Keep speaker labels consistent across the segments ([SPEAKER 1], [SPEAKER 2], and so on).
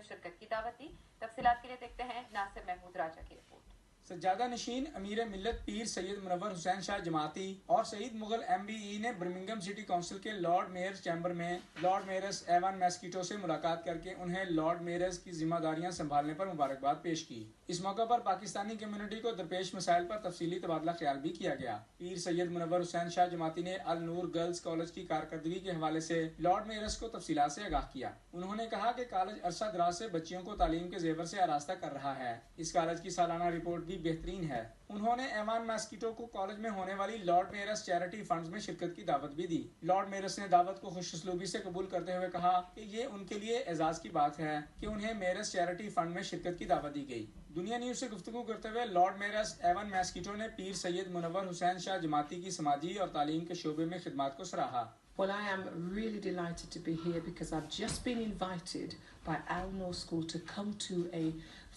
[SPEAKER 1] شرکت کی دعوت دی. تفصیلات کے لیے دیکھتے ہیں ناصر محمود راجہ کی رپورٹ.
[SPEAKER 2] سجادہ نشین امیر ملت پیر سید منور حسین شاہ جماعتی اور سعید مغل MBE نے برمنگھم سٹی کونسل کے لارڈ میئرز چیمبر میں لارڈ میئرز ایوان میسکیٹو سے ملاقات کر کے انہیں لارڈ میئرز کی ذمہ داریاں سنبھالنے پر مبارکباد پیش کی. اس موقع پر پاکستانی کمیونٹی کو درپیش مسائل پر تفصیلی تبادلہ خیال بھی کیا گیا. پیر سید منور حسین شاہ جماعتی نے النور گرلز کالج کی کارکردگی کے حوالے سے لارڈ میئرز کو تفصیلات سے آگاہ کیا. انہوں نے کہا کہ کالج عرصہ دراز سے بچیوں کو تعلیم کے زیور سے آراستہ کر رہا ہے. اس کالج کی سالانہ رپورٹ بھی بہترین ہے. انہوں نے ایوان میسکیٹو کو کالج میں ہونے والی لارڈ میئرز چیریٹی فنڈز میں شرکت کی دعوت بھی دی. لارڈ میئرز نے دعوت کو خوش اسلوبی سے قبول کرتے ہوئے کہا کہ یہ ان کے لیے اعزاز کی بات ہے کہ انہیں میئرز چیریٹی فنڈ میں شرکت کی دعوت دی گئی. دنیا نیوز سے گفتگو کرتے ہوئے لارڈ میئرز ایوان میسکیٹو نے پیر سید منور حسین شاہ جماعتی کی سماجی اور تعلیم کے شعبے میں خدمات کو سراہا.
[SPEAKER 3] Well, I am really delighted to be here because I've just been invited by Al Noor School to come to a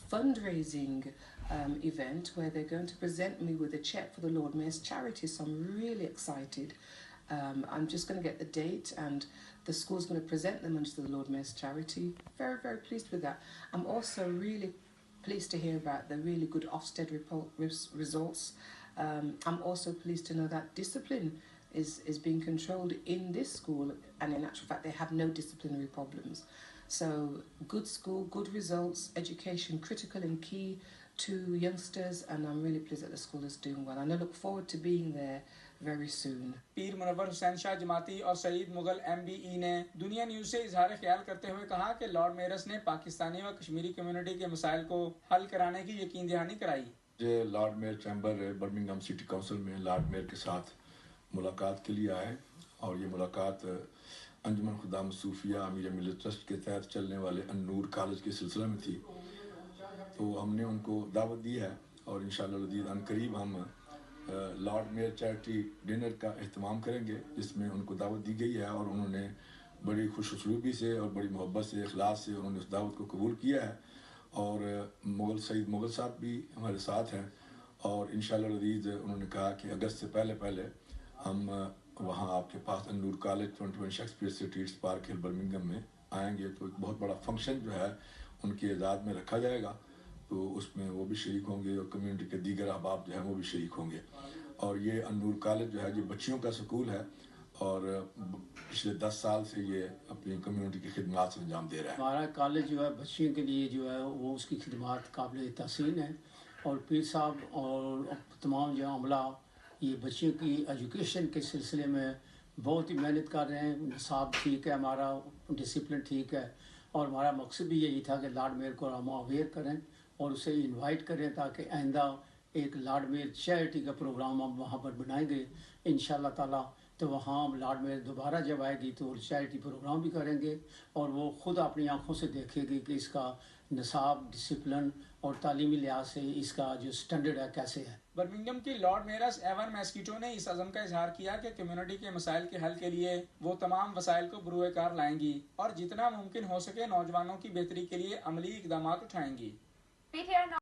[SPEAKER 3] fundraising event where they're going to present me with a cheque for the Lord Mayor's charity. So I'm really excited. I'm just going to get the date and the school's going to present them to the Lord Mayor's charity. Very, very pleased with that. I'm also really pleased to hear about the really good Ofsted results. I'm also pleased to know that discipline is being controlled in this school, and in actual fact they have no disciplinary problems. So good school, good results, education critical and key to youngsters, and I'm really pleased that the school is doing well, and I look forward to being there very soon.
[SPEAKER 2] پیر منور حسین شاہ جماعتی اور سعید Mughal MBE نے دنیا news سے اظہار خیال کرتے ہوئے کہا کہ لارڈ میئرز نے پاکستانی و کشمیری کمیونٹی کے مسائل کو حل کرانے کی یقین دہانی کرائی.
[SPEAKER 4] Lord Mayor chamber Birmingham City Council میں لارڈ میئر کے ساتھ ملاقات کے لیے آئے، اور یہ ملاقات انجمن خدام صوفیہ امیر ملت ٹرسٹ کے تحت چلنے والے النور کالج کے سلسلہ میں تھی. تو ہم نے ان کو دعوت دی ہے، اور انشاءاللہ العزیز ان قریب ہم لارڈ میئر چیریٹی ڈنر کا اہتمام کریں گے، جس میں ان کو دعوت دی گئی ہے، اور انہوں نے بڑی خوش اسلوبی سے اور بڑی محبت سے اخلاص سے انہوں نے اس دعوت کو قبول کیا ہے. اور سعید مغل صاحب بھی ہمارے ساتھ ہیں، اور انشاءاللہ العزیز انہوں نے کہا کہ اگست سے پہلے ہم وہاں آپ کے پاس النور کالج 21 شیکسپیئر اسٹریٹ پارک ہل برمنگھم میں آئیں گے. تو ایک بہت بڑا فنکشن جو ہے ان کے اعزاز میں رکھا جائے گا، تو اس میں وہ بھی شریک ہوں گے، اور کمیونٹی کے دیگر احباب جو ہیں وہ بھی شریک ہوں گے. اور یہ النور کالج جو ہے یہ بچیوں کا سکول ہے، اور پچھلے 10 سال سے یہ اپنی کمیونٹی کی خدمات سے انجام دے رہا ہے.
[SPEAKER 5] ہمارا کالج جو ہے بچیوں کے لیے جو ہے وہ اس کی خدمات قابل تحسین ہے، اور پیر صاحب اور تمام جو عملہ یہ بچیوں کی ایجوکیشن کے سلسلے میں بہت ہی محنت کر رہے ہیں. نصاب ٹھیک ہے، ہمارا ڈسپلن ٹھیک ہے، اور ہمارا مقصد بھی یہی تھا کہ لارڈ میئر کو ہم اویئر کریں اور اسے انوائٹ کریں، تاکہ آئندہ ایک لارڈ میئر چیریٹی کا پروگرام ہم وہاں پر بنائیں گے انشاءاللہ تعالیٰ. تو وہاں لارڈ میئر دوبارہ جب آئے گی تو چیریٹی پروگرام بھی کریں گے، اور وہ خود اپنی آنکھوں سے دیکھے گی کہ اس کا نصاب، ڈسپلن اور تعلیمی لحاظ سے اس کا جو سٹینڈرڈ ہے کیسے ہے.
[SPEAKER 2] برمنگھم کی لارڈ میئرز ایوان میسکیٹو نے اس عزم کا اظہار کیا کہ کمیونٹی کے مسائل کے حل کے لیے وہ تمام وسائل کو بروئے کار لائیں گی، اور جتنا ممکن ہو سکے نوجوانوں کی بہتری کے لیے عملی اقدامات اٹھائیں گی.